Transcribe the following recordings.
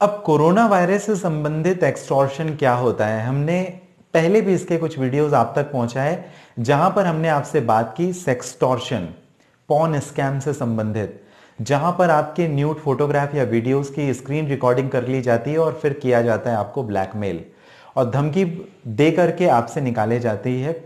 अब corona virus से संबंधित एक्सटॉर्शन क्या होता है, हमने पहले भी इसके कुछ वीडियोस आप तक पहुंचाए जहां पर हमने आपसे बात की सेक्सटॉर्शन, पॉर्न स्कैम से संबंधित, जहां पर आपके न्यूड फोटोग्राफ या वीडियोस की स्क्रीन रिकॉर्डिंग कर ली जाती है और फिर किया जाता है आपको ब्लैकमेल और धमकी दे करके आपसे निकाले जाती है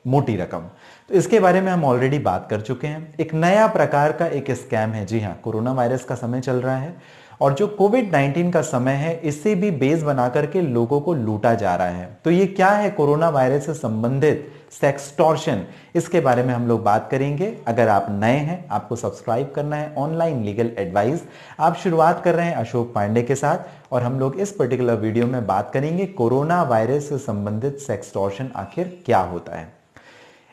मोटी रकम। तो इसके बारे में हम ऑलरेडी बात कर चुके हैं। एक नया प्रकार का एक स्कैम है, जी हाँ, कोरोना वायरस का समय चल रहा है और जो कोविड-19 का समय है इससे भी बेस बना करके लोगों को लूटा जा रहा है। तो ये क्या है कोरोना वायरस से संबंधित सेक्सटॉर्शन, इसके बारे में हम लोग बात करेंगे। अगर आप नए हैं, आपको सब्सक्राइब करना है ऑनलाइन लीगल एडवाइस। आप शुरुआत कर रहे हैं अशोक पांडे के साथ और हम लोग इस पर्टिकुलर वीडियो में बात करेंगे कोरोना वायरस से संबंधित सेक्सटॉर्शन आखिर क्या होता है।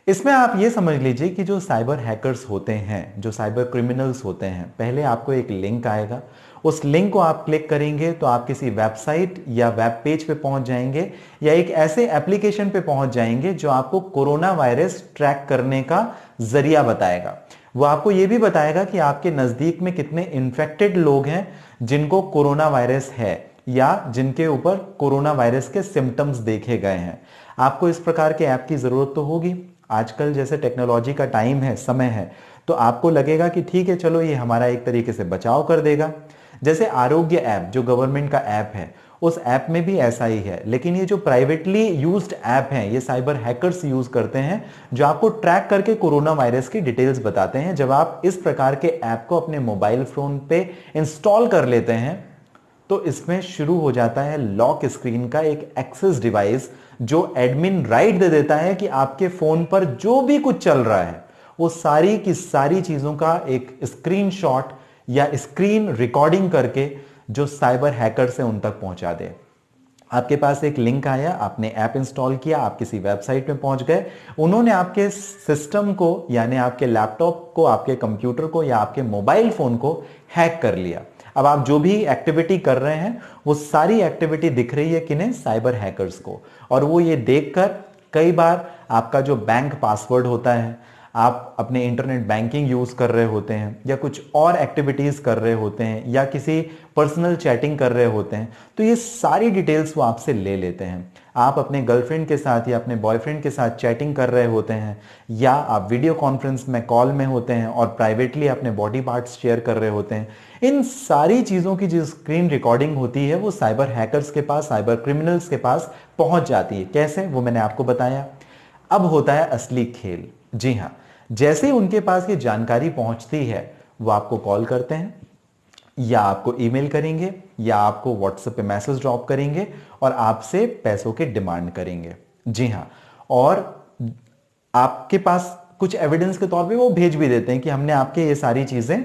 इसमें आप ये समझ लीजिए कि जो साइबर हैकर्स होते हैं, जो साइबर क्रिमिनल्स होते हैं, पहले आपको एक लिंक आएगा, उस लिंक को आप क्लिक करेंगे तो आप किसी वेबसाइट या वेब पेज पे पहुंच जाएंगे या एक ऐसे एप्लीकेशन पे पहुंच जाएंगे जो आपको कोरोना वायरस ट्रैक करने का जरिया बताएगा। वो आपको ये भी बताएगा कि आपके नजदीक में कितने इन्फेक्टेड लोग हैं जिनको कोरोना वायरस है या जिनके ऊपर कोरोना वायरस के सिम्टम्स देखे गए हैं। आपको इस प्रकार के ऐप की जरूरत तो होगी। आजकल जैसे टेक्नोलॉजी का टाइम है, समय है, तो आपको लगेगा कि ठीक है, चलो ये हमारा एक तरीके से बचाव कर देगा। जैसे आरोग्य ऐप जो गवर्नमेंट का ऐप है, उस ऐप में भी ऐसा ही है। लेकिन ये जो प्राइवेटली यूज्ड ऐप हैं, ये साइबर हैकर्स यूज करते हैं जो आपको ट्रैक करके कोरोना वायरस की डिटेल्स बताते हैं। जब आप इस प्रकार के ऐप को अपने मोबाइल फोन पे इंस्टॉल कर लेते हैं तो इसमें शुरू हो जाता है लॉक स्क्रीन का एक एक्सेस डिवाइस जो एडमिन राइट दे देता है कि आपके फोन पर जो भी कुछ चल रहा है वो सारी की सारी चीजों का एक स्क्रीनशॉट या स्क्रीन रिकॉर्डिंग करके जो साइबर हैकर्स है उन तक पहुंचा दे। आपके पास एक लिंक आया, आपने ऐप इंस्टॉल किया, आप किसी वेबसाइट में पहुंच गए, उन्होंने आपके सिस्टम को यानी आपके लैपटॉप को, आपके कंप्यूटर को या आपके मोबाइल फोन को हैक कर लिया। अब आप जो भी एक्टिविटी कर रहे हैं वो सारी एक्टिविटी दिख रही है किन्हें? साइबर हैकर्स को। और वो ये देखकर कई बार आपका जो बैंक पासवर्ड होता है, आप अपने इंटरनेट बैंकिंग यूज कर रहे होते हैं या कुछ और एक्टिविटीज कर रहे होते हैं या किसी पर्सनल चैटिंग कर रहे होते हैं, तो ये सारी डिटेल्स वो आपसे ले लेते हैं। आप अपने गर्लफ्रेंड के साथ या अपने बॉयफ्रेंड के साथ चैटिंग कर रहे होते हैं या आप वीडियो कॉन्फ्रेंस में कॉल में होते हैं और प्राइवेटली अपने बॉडी पार्ट्स शेयर कर रहे होते हैं। इन सारी चीजों की जो स्क्रीन रिकॉर्डिंग होती है वो साइबर हैकर्स के पास, साइबर क्रिमिनल्स के पास पहुंच जाती है। कैसे? वो मैंने आपको बताया। अब होता है असली खेल। जी हां, जैसे उनके पास ये जानकारी पहुंचती है वो आपको कॉल करते हैं या आपको ईमेल करेंगे या आपको व्हाट्सएप पे मैसेज ड्रॉप करेंगे और आपसे पैसों के डिमांड करेंगे। जी हां, और आपके पास कुछ एविडेंस के तौर पे वो भेज भी देते हैं कि हमने आपके ये सारी चीजें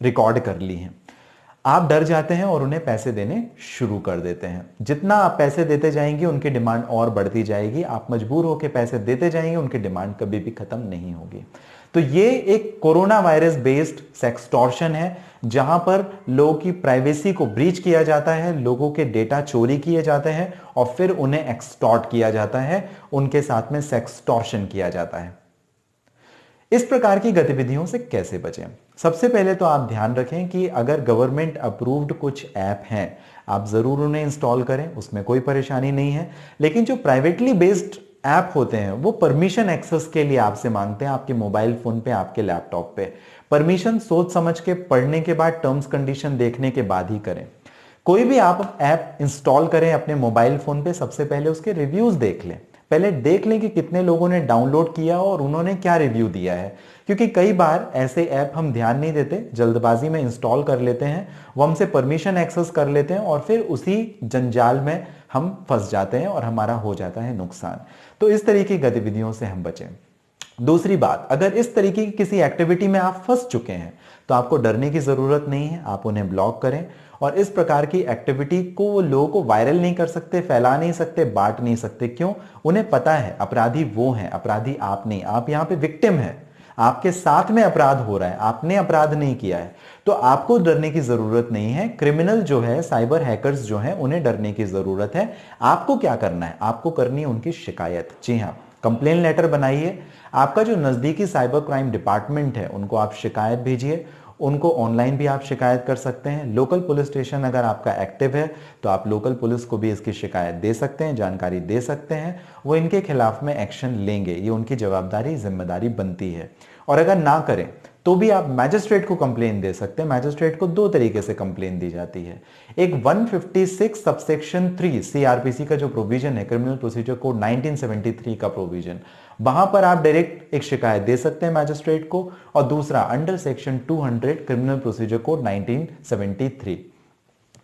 रिकॉर्ड कर ली हैं। आप डर जाते हैं और उन्हें पैसे देने शुरू कर देते हैं। जितना आप पैसे देते जाएंगे उनकी डिमांड और बढ़ती जाएगी। आप मजबूर होकर पैसे देते जाएंगे, उनकी डिमांड कभी भी खत्म नहीं होगी। तो ये एक कोरोना वायरस बेस्ड सेक्सटॉर्शन है जहां पर लोगों की प्राइवेसी को ब्रीच किया जाता है, लोगों के डेटा चोरी किए जाते हैं और फिर उन्हें एक्सटॉर्ट किया जाता है, उनके साथ में सेक्सटॉर्शन किया जाता है। इस प्रकार की गतिविधियों से कैसे बचें? सबसे पहले तो आप ध्यान रखें कि अगर गवर्नमेंट अप्रूव्ड कुछ ऐप हैं, आप जरूर उन्हें इंस्टॉल करें, उसमें कोई परेशानी नहीं है। लेकिन जो प्राइवेटली बेस्ड ऐप होते हैं वो परमिशन एक्सेस के लिए आपसे मांगते हैं, आपके मोबाइल फोन पे, आपके लैपटॉप पे। परमिशन सोच समझ के, पढ़ने के बाद, टर्म्स कंडीशन देखने के बाद ही करें। कोई भी आप ऐप इंस्टॉल करें अपने मोबाइल फोन पे, सबसे पहले उसके रिव्यूज देख लें। पहले देख लें कि कितने लोगों ने डाउनलोड किया और उन्होंने क्या रिव्यू दिया है, क्योंकि कई बार ऐसे ऐप हम ध्यान नहीं देते, जल्दबाजी में इंस्टॉल कर लेते हैं, वो हमसे परमिशन एक्सेस कर लेते हैं और फिर उसी जंजाल में हम फंस जाते हैं और हमारा हो जाता है नुकसान। तो इस तरीके की गतिविधियों से हम बचें। दूसरी बात, अगर इस तरीके की किसी एक्टिविटी में आप फंस चुके हैं तो आपको डरने की जरूरत नहीं है, आप उन्हें ब्लॉक करें। और इस प्रकार की एक्टिविटी को वो लोगों को वायरल नहीं कर सकते, फैला नहीं सकते, बांट नहीं सकते। क्यों? उन्हें पता है अपराधी वो हैं, अपराधी आप नहीं। आप यहां पे विक्टिम हैं, आपके साथ में अपराध हो रहा है, आपने अपराध नहीं किया है, तो आपको डरने की जरूरत नहीं है। क्रिमिनल जो है, साइबर हैकर्स जो हैं, उन्हें डरने की जरूरत है। आपको क्या करना है? आपको करनी है उनकी शिकायत। जी हां, कंप्लेन लेटर बनाइए। आपका जो नजदीकी साइबर क्राइम डिपार्टमेंट है उनको आप शिकायत भेजिए। उनको ऑनलाइन भी आप शिकायत कर सकते हैं। लोकल पुलिस स्टेशन अगर आपका एक्टिव है तो आप लोकल पुलिस को भी इसकी शिकायत दे सकते हैं, जानकारी दे सकते हैं, वो इनके खिलाफ में एक्शन लेंगे, ये उनकी जवाबदारी जिम्मेदारी बनती है। और अगर ना करें तो भी आप मैजिस्ट्रेट को कंप्लेन दे सकते हैं। मैजिस्ट्रेट को दो तरीके से कंप्लेन दी जाती है। एक 156 सबसेक्शन 3 सीआरपीसी का जो प्रोविजन है, क्रिमिनल प्रोसीजर कोड 1973 का प्रोविजन, वहां पर आप डायरेक्ट एक शिकायत दे सकते हैं मैजिस्ट्रेट को। और दूसरा under section 200 criminal procedure code 1973।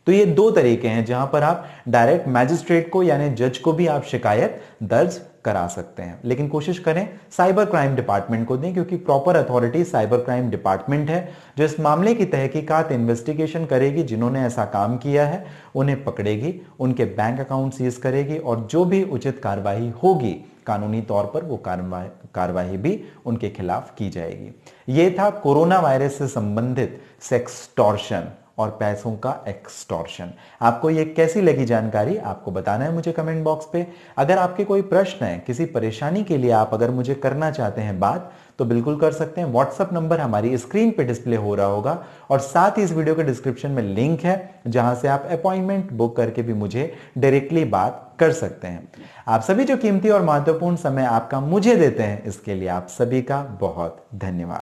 तो ये दो तरीके हैं जहां पर आप डायरेक्ट मैजिस्ट्रेट को यानी जज को भी आप शिकायत दर्ज करा सकते हैं। लेकिन कोशिश करें साइबर क्राइम डिपार्टमेंट को दें, क्योंकि proper authority cyber crime department है जो इस मामले की तहकीकात इन्वेस्टिगेशन करेगी। जिन्होंने ऐसा काम किया है उन्हें पकड़ेगी, उनके बैंक अकाउंट सीज करेगी और जो भी उचित कार्रवाई होगी कानूनी तौर पर वो कार्रवाई भी उनके खिलाफ की जाएगी। ये था कोरोना वायरस से संबंधित सेक्सटॉर्शन और पैसों का एक्सटॉर्शन। आपको ये कैसी लगी जानकारी आपको बताना है मुझे कमेंट बॉक्स पे। अगर आपके कोई प्रश्न है, किसी परेशानी के लिए आप अगर मुझे करना चाहते हैं बात, तो बिल्कुल कर सकते हैं। व्हाट्सएप नंबर हमारी स्क्रीन पे डिस्प्ले हो रहा होगा और साथ ही इस वीडियो के डिस्क्रिप्शन में लिंक है जहां से आप अपॉइंटमेंट बुक करके भी मुझे डायरेक्टली बात कर सकते हैं। आप सभी जो कीमती और महत्वपूर्ण समय आपका मुझे देते हैं, इसके लिए आप सभी का बहुत धन्यवाद।